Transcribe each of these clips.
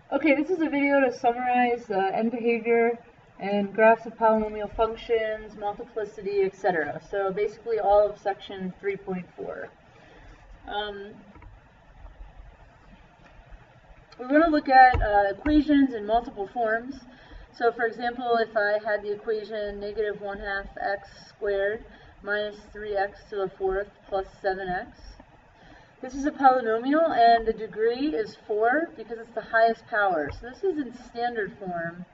Okay, this is a video to summarize end behavior and graphs of polynomial functions, multiplicity, etc. So basically all of section 3.4. We're going to look at equations in multiple forms. So for example, if I had the equation negative 1/2 x squared minus 3x to the fourth plus 7x. This is a polynomial, and the degree is 4 because it's the highest power. So this is in standard form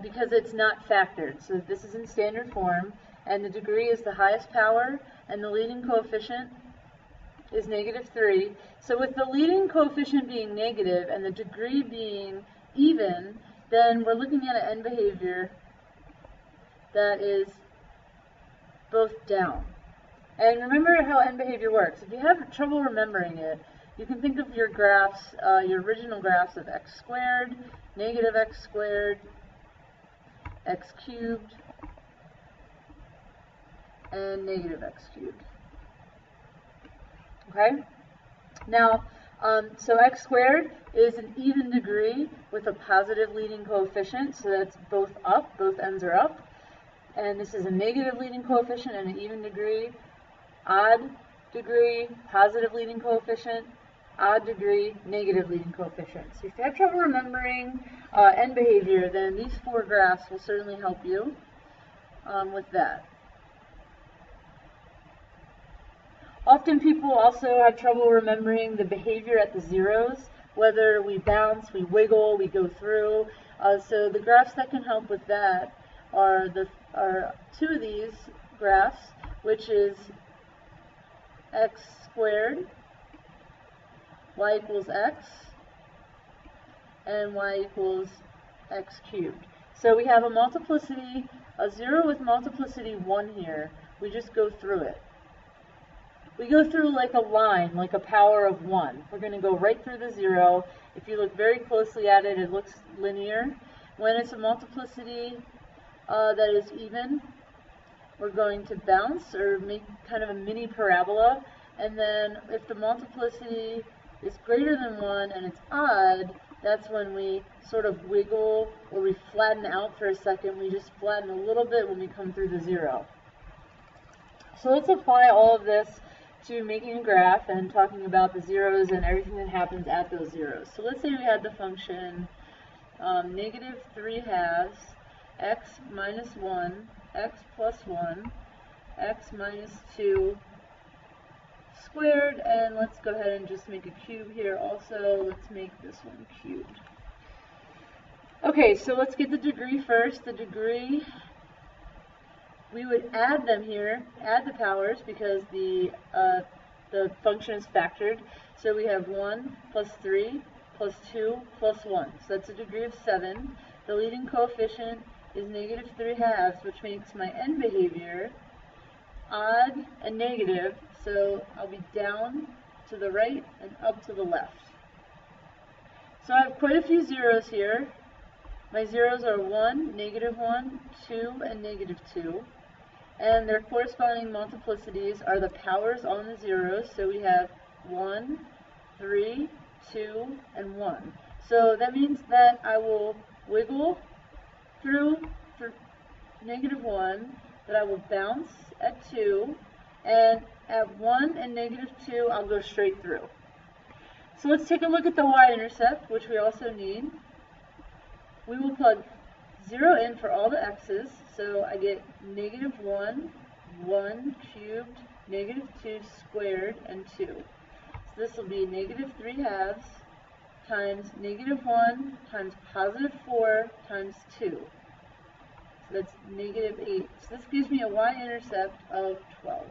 because it's not factored. So this is in standard form, and the degree is the highest power, and the leading coefficient is -3. So with the leading coefficient being negative and the degree being even, then we're looking at an end behavior that is both down. And remember how end behavior works. If you have trouble remembering it, you can think of your graphs, your original graphs of x squared, negative x squared, x cubed, and negative x cubed. Okay? Now, so x squared is an even degree with a positive leading coefficient, so that's both up, both ends are up. And this is a negative leading coefficient and an even degree. Odd degree, positive leading coefficient, odd degree, negative leading coefficient. So if you have trouble remembering end behavior, then these 4 graphs will certainly help you with that. Often people also have trouble remembering the behavior at the zeros, whether we bounce, we wiggle, we go through. So the graphs that can help with that are 2 of these graphs, which is x squared, y equals x, and y equals x cubed. So we have a multiplicity, a 0 with multiplicity 1 here. We just go through it. We go through like a line, like a power of 1. We're going to go right through the 0. If you look very closely at it, it looks linear. When it's a multiplicity that is even, we're going to bounce or make kind of a mini parabola. And then if the multiplicity is greater than 1 and it's odd, that's when we sort of wiggle or we flatten out for a second. We just flatten a little bit when we come through the 0. So let's apply all of this to making a graph and talking about the zeros and everything that happens at those zeros. So let's say we had the function negative 3/2 x minus 1, x plus 1, x minus 2 squared, and let's go ahead and just make a cube here also. Let's make this one cubed. Okay, so let's get the degree first. The degree, we would add them here, add the powers because the function is factored. So we have 1 plus 3 plus 2 plus 1. So that's a degree of 7. The leading coefficient is negative 3/2, which makes my end behavior odd and negative. So I'll be down to the right and up to the left. So I have quite a few zeros here. My zeros are 1, -1, 2, and -2. And their corresponding multiplicities are the powers on the zeros. So we have 1, 3, 2, and 1. So that means that I will wiggle through -1, that I will bounce at 2, and at 1 and -2, I'll go straight through. So let's take a look at the y-intercept, which we also need. We will plug 0 in for all the x's, so I get -1, 1 cubed, -2 squared, and 2. So this will be -3/2 times -1 times +4 times 2. So that's -8. So this gives me a y-intercept of 12.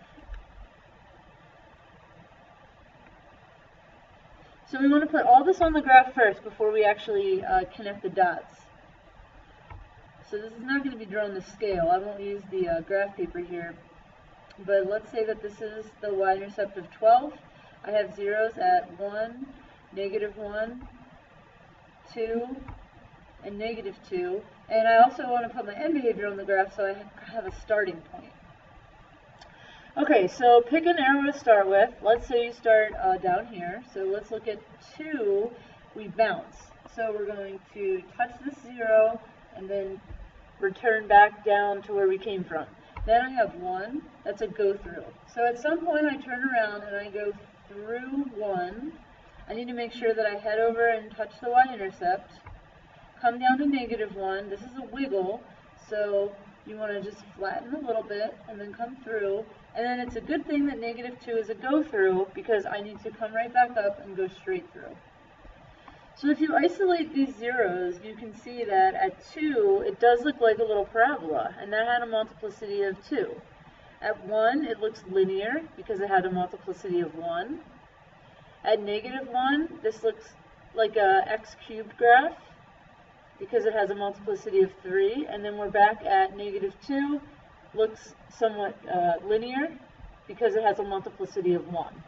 So we want to put all this on the graph first before we actually connect the dots. So this is not going to be drawn to scale. I won't use the graph paper here. But let's say that this is the y-intercept of 12. I have zeros at 1, -1, 2, and -2. And I also want to put my end behavior on the graph so I have a starting point. Okay, so pick an arrow to start with. Let's say you start down here. So let's look at 2. We bounce. So we're going to touch this 0 and then return back down to where we came from. Then I have 1. That's a go through. So at some point I turn around and I go through 1. I need to make sure that I head over and touch the y-intercept. Come down to -1. This is a wiggle. So you want to just flatten a little bit and then come through. And then it's a good thing that -2 is a go through because I need to come right back up and go straight through. So if you isolate these zeros, you can see that at 2, it does look like a little parabola, and that had a multiplicity of 2. At 1, it looks linear because it had a multiplicity of 1. At -1, this looks like a x cubed graph because it has a multiplicity of 3, and then we're back at -2, looks somewhat linear because it has a multiplicity of 1.